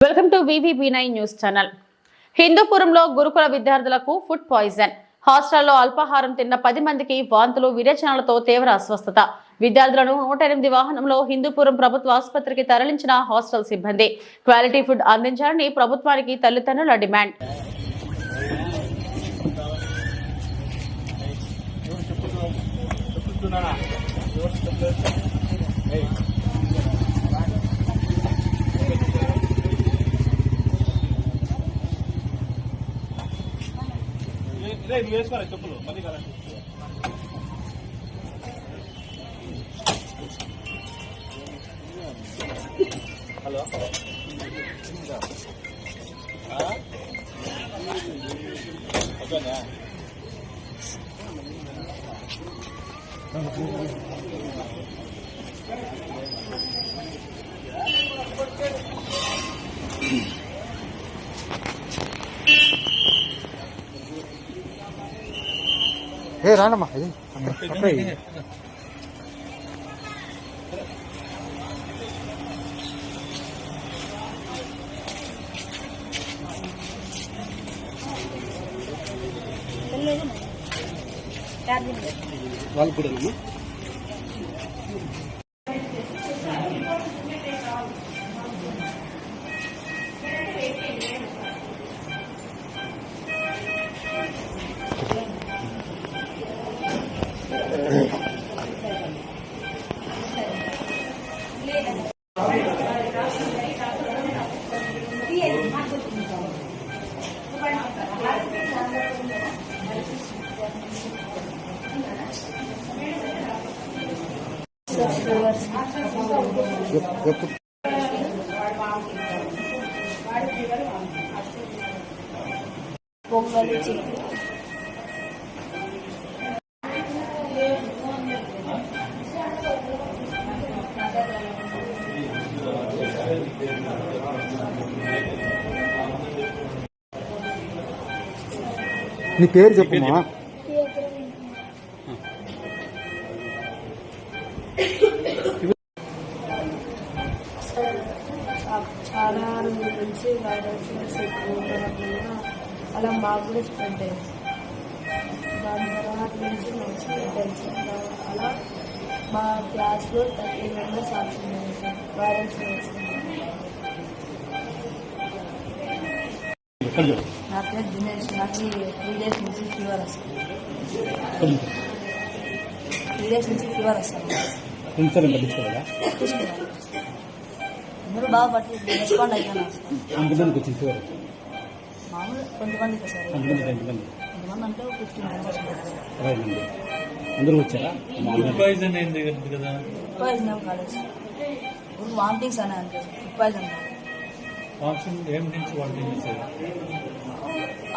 Welcome to VVB9 news channel. హిందూపురంలో గురుకుల విద్యార్థులకు ఫుడ్ పాయిజన్. హాస్టల్లో అల్పాహారం తిన్న 10 మందికి వాంతులు, విరేచనాలతో తీవ్ర అస్వస్థత. విద్యార్థులను 108 వాహనంలో హిందూపురం ప్రభుత్వ ఆసుపత్రికి తరలించిన హాస్టల్ సిబ్బంది. క్వాలిటీ ఫుడ్ అందించాలని ప్రభుత్వానికి తల్లిదండ్రుల డిమాండ్. చెప్పులు మళ్ళీ కదా హలో ఓకేనా ఏ రానమ్మా వాళ్ళు కూడా పొంగల్ చికెన్ నీ పేరు చెప్పమ్మా. చాలా నుంచి వైరస్ ఎక్కువ అలా మాకు కూడా స్ప్రెడ్ అయింది. దాని తర్వాత నుంచి మంచి టెన్షన్ అలా మా క్లాస్లో 30 మెంబర్స్ ఆడుతున్నారు సార్ వైరస్ నా పేరు దినేష్. నాకు 3 డేస్ నుంచి ఫీవర్ వస్తుంది. 3 డేస్ నుంచి ఫీవర్ వస్తుంది. అందరూ బాగా పట్టి రెస్పాండ్ అయిపోయినారు సార్. మామూలు కొంతమందికి సార్, కొంతమంది అంటే 15 మెంబర్స్ అందరూ వచ్చారా? ఫుడ్ పాయిజన్ అయింది కదా? ఫుడ్ పాయిజన్ ఏం కాలేదు సార్, వామిటింగ్స్ అని అంటే ఫుడ్ పాయిజన్ ఏం నుంచి వామిటింగ్ చేశారు?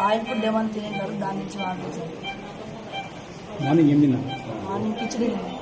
ఆయిల్ ఫుడ్ ఏమైనా తినేటారు, దాని నుంచి వామిటింగ్స్ సార్. మార్నింగ్ ఏం తిన్నా? మార్నింగ్ కిచడీ తిన్నాను.